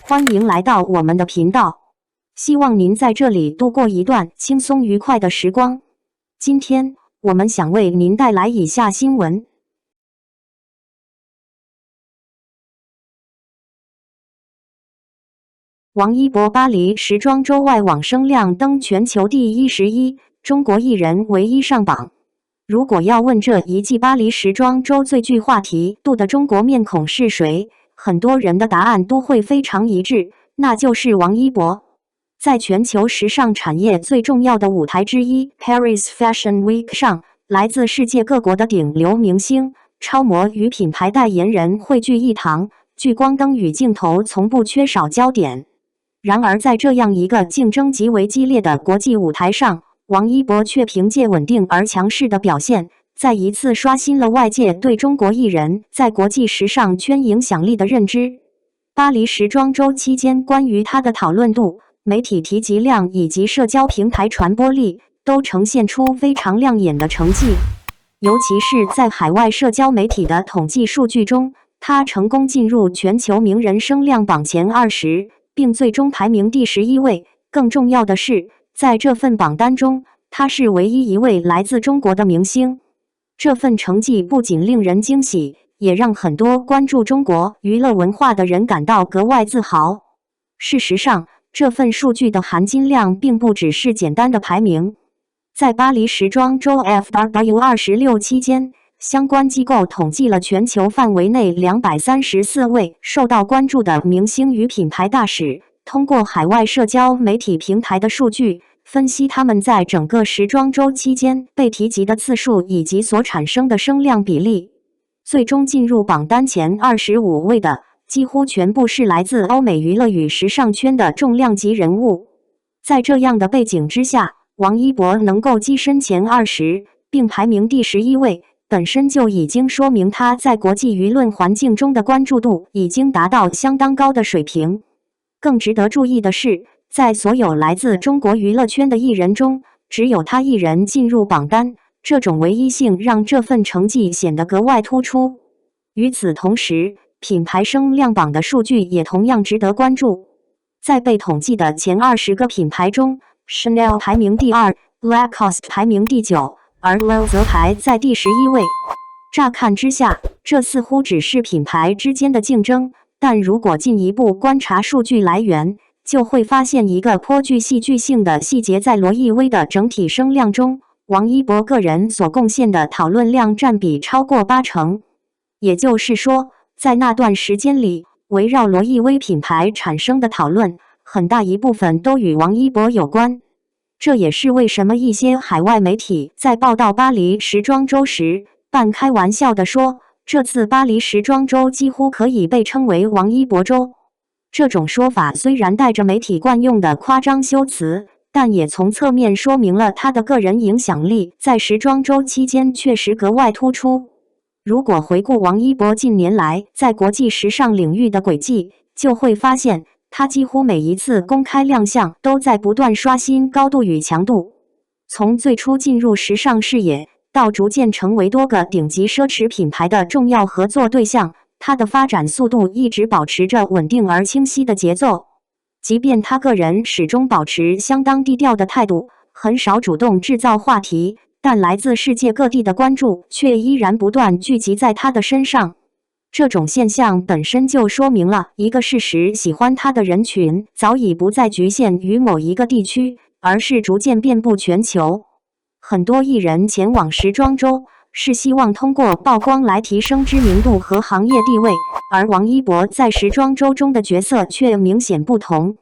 欢迎来到我们的频道，希望您在这里度过一段轻松愉快的时光。今天我们想为您带来以下新闻。王一博巴黎时装周外网声量登全球第11，中国艺人唯一上榜。如果要问这一季巴黎时装周最具话题度的中国面孔是谁，很多人的答案都会非常一致，那就是王一博。在全球时尚产业最重要的舞台之一 Paris Fashion Week 上，来自世界各国的顶流明星、超模与品牌代言人汇聚一堂，聚光灯与镜头从不缺少焦点。然而在这样一个竞争极为激烈的国际舞台上，王一博却凭借稳定而强势的表现，再一次刷新了外界对中国艺人在国际时尚圈影响力的认知。巴黎时装周期间，关于他的讨论度、媒体提及量以及社交平台传播力都呈现出非常亮眼的成绩。尤其是在海外社交媒体的统计数据中，他成功进入全球名人声量榜前20，并最终排名第11位。更重要的是，在这份榜单中，他是唯一一位来自中国的明星。这份成绩不仅令人惊喜，也让很多关注中国娱乐文化的人感到格外自豪。事实上，这份数据的含金量并不只是简单的排名。在巴黎时装周 FW26 期间，相关机构统计了全球范围内234位受到关注的明星与品牌大使，通过海外社交媒体平台的数据，分析他们在整个时装周期间被提及的次数以及所产生的声量比例。最终进入榜单前25位的，几乎全部是来自欧美娱乐与时尚圈的重量级人物。在这样的背景之下，王一博能够跻身前20，并排名第11位，本身就已经说明他在国际舆论环境中的关注度已经达到相当高的水平。更值得注意的是，在所有来自中国娱乐圈的艺人中，只有他一人进入榜单，这种唯一性让这份成绩显得格外突出。与此同时，品牌声量榜的数据也同样值得关注。在被统计的前20个品牌中， Chanel 排名第2， Lacoste 排名第9，而 L'Oreal 则排在第11位。乍看之下，这似乎只是品牌之间的竞争，但如果进一步观察数据来源，就会发现一个颇具戏剧性的细节：在罗意威的整体声量中，王一博个人所贡献的讨论量占比超过80%。也就是说，在那段时间里，围绕罗意威品牌产生的讨论，很大一部分都与王一博有关。这也是为什么一些海外媒体在报道巴黎时装周时，半开玩笑地说，这次巴黎时装周几乎可以被称为王一博周。这种说法虽然带着媒体惯用的夸张修辞，但也从侧面说明了他的个人影响力在时装周期间确实格外突出。如果回顾王一博近年来在国际时尚领域的轨迹，就会发现他几乎每一次公开亮相都在不断刷新高度与强度。从最初进入时尚视野，到逐渐成为多个顶级奢侈品牌的重要合作对象，他的发展速度一直保持着稳定而清晰的节奏。即便他个人始终保持相当低调的态度，很少主动制造话题，但来自世界各地的关注却依然不断聚集在他的身上。这种现象本身就说明了一个事实：喜欢他的人群早已不再局限于某一个地区，而是逐渐遍布全球。很多艺人前往时装周是希望通过曝光来提升知名度和行业地位，而王一博在时装周中的角色却明显不同。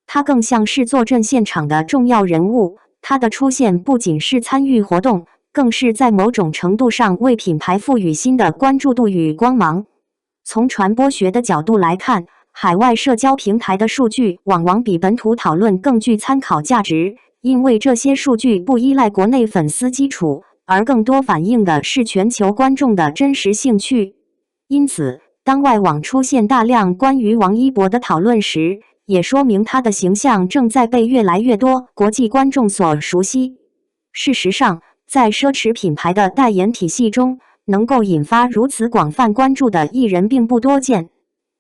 他更像是坐镇现场的重要人物，他的出现不仅是参与活动，更是在某种程度上为品牌赋予新的关注度与光芒。从传播学的角度来看，海外社交平台的数据往往比本土讨论更具参考价值，因为这些数据不依赖国内粉丝基础，而更多反映的是全球观众的真实兴趣。因此，当外网出现大量关于王一博的讨论时，也说明他的形象正在被越来越多国际观众所熟悉。事实上，在奢侈品牌的代言体系中，能够引发如此广泛关注的艺人并不多见。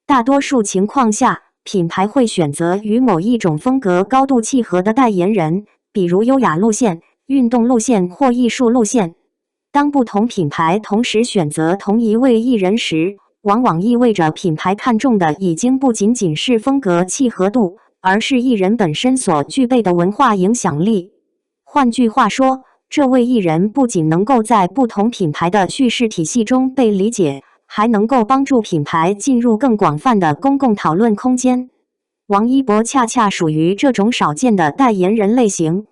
大多数情况下，品牌会选择与某一种风格高度契合的代言人，比如优雅路线、运动路线或艺术路线。当不同品牌同时选择同一位艺人时，往往意味着品牌看重的已经不仅仅是风格契合度，而是艺人本身所具备的文化影响力。换句话说，这位艺人不仅能够在不同品牌的叙事体系中被理解，还能够帮助品牌进入更广泛的公共讨论空间。王一博恰恰属于这种少见的代言人类型。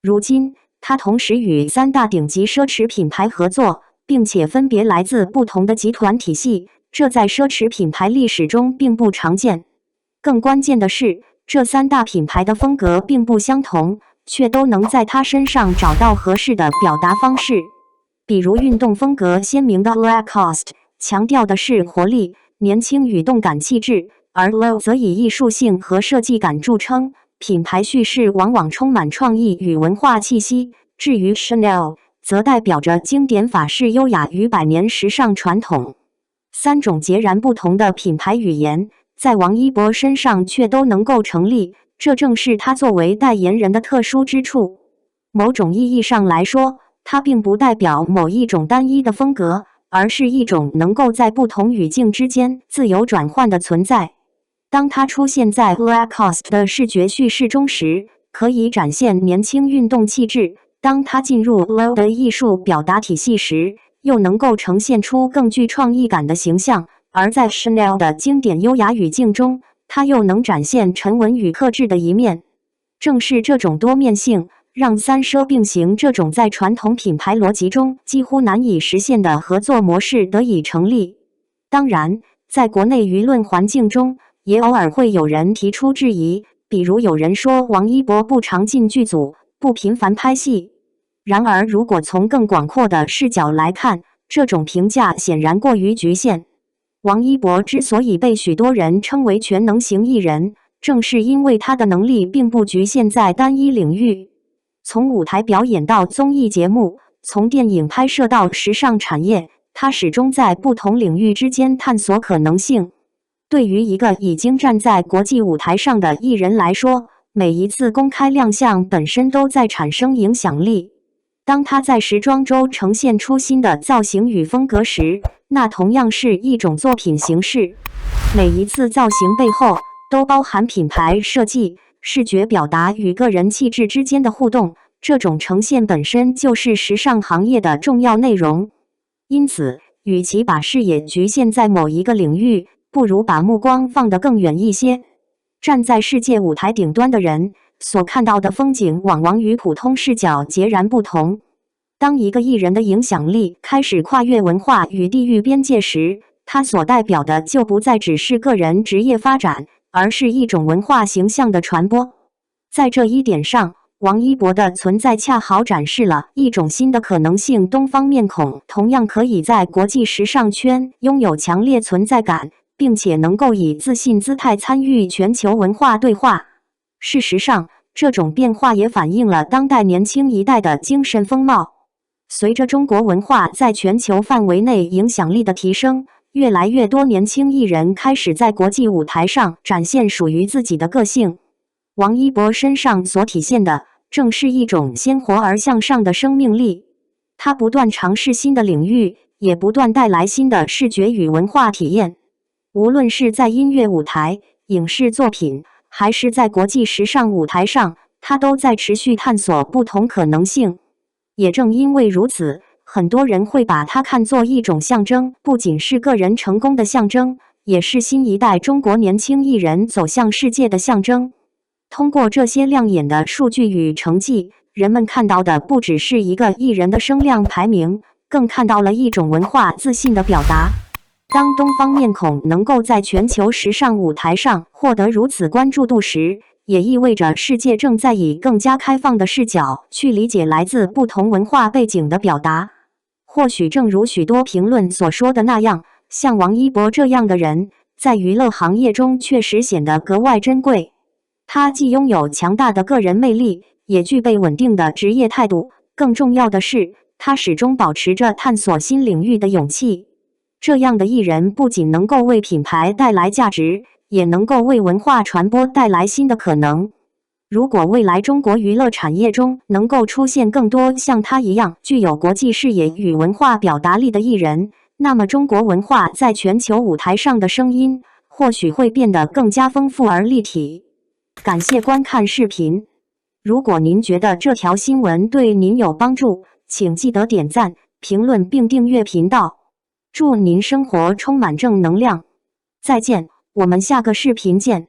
如今，他同时与3大顶级奢侈品牌合作，并且分别来自不同的集团体系，这在奢侈品牌历史中并不常见。更关键的是，这3大品牌的风格并不相同，却都能在他身上找到合适的表达方式。比如运动风格鲜明的 Lacoste 强调的是活力、年轻与动感气质，而 Loewe 则以艺术性和设计感著称，品牌叙事往往充满创意与文化气息。至于 Chanel， 则代表着经典法式优雅与百年时尚传统。3种截然不同的品牌语言，在王一博身上却都能够成立，这正是他作为代言人的特殊之处。某种意义上来说，它并不代表某一种单一的风格，而是一种能够在不同语境之间自由转换的存在。当它出现在 Lacoste 的视觉叙事中时，可以展现年轻运动气质；当它进入 Loewe 的艺术表达体系时，又能够呈现出更具创意感的形象；而在 Chanel 的经典优雅语境中，它又能展现沉稳与克制的一面。正是这种多面性，让三奢并行这种在传统品牌逻辑中几乎难以实现的合作模式得以成立。当然，在国内舆论环境中，也偶尔会有人提出质疑，比如有人说王一博不常进剧组，不频繁拍戏。然而，如果从更广阔的视角来看，这种评价显然过于局限。王一博之所以被许多人称为全能型艺人，正是因为他的能力并不局限在单一领域。从舞台表演到综艺节目，从电影拍摄到时尚产业，他始终在不同领域之间探索可能性。对于一个已经站在国际舞台上的艺人来说，每一次公开亮相本身都在产生影响力。当他在时装周呈现出新的造型与风格时，那同样是一种作品形式。每一次造型背后都包含品牌设计、视觉表达与个人气质之间的互动，这种呈现本身就是时尚行业的重要内容。因此，与其把视野局限在某一个领域，不如把目光放得更远一些。站在世界舞台顶端的人，所看到的风景往往与普通视角截然不同。当一个艺人的影响力开始跨越文化与地域边界时，他所代表的就不再只是个人职业发展，而是一种文化形象的传播。在这一点上，王一博的存在恰好展示了一种新的可能性：东方面孔同样可以在国际时尚圈拥有强烈存在感，并且能够以自信姿态参与全球文化对话。事实上，这种变化也反映了当代年轻一代的精神风貌。随着中国文化在全球范围内影响力的提升，越来越多年轻艺人开始在国际舞台上展现属于自己的个性。王一博身上所体现的，正是一种鲜活而向上的生命力。他不断尝试新的领域，也不断带来新的视觉与文化体验。无论是在音乐舞台、影视作品，还是在国际时尚舞台上，他都在持续探索不同可能性。也正因为如此，很多人会把它看作一种象征，不仅是个人成功的象征，也是新一代中国年轻艺人走向世界的象征。通过这些亮眼的数据与成绩，人们看到的不只是一个艺人的声量排名，更看到了一种文化自信的表达。当东方面孔能够在全球时尚舞台上获得如此关注度时，也意味着世界正在以更加开放的视角去理解来自不同文化背景的表达。或许正如许多评论所说的那样，像王一博这样的人，在娱乐行业中确实显得格外珍贵。他既拥有强大的个人魅力，也具备稳定的职业态度，更重要的是，他始终保持着探索新领域的勇气。这样的艺人不仅能够为品牌带来价值，也能够为文化传播带来新的可能。如果未来中国娱乐产业中能够出现更多像他一样具有国际视野与文化表达力的艺人，那么中国文化在全球舞台上的声音或许会变得更加丰富而立体。感谢观看视频。如果您觉得这条新闻对您有帮助，请记得点赞、评论并订阅频道。祝您生活充满正能量。再见，我们下个视频见。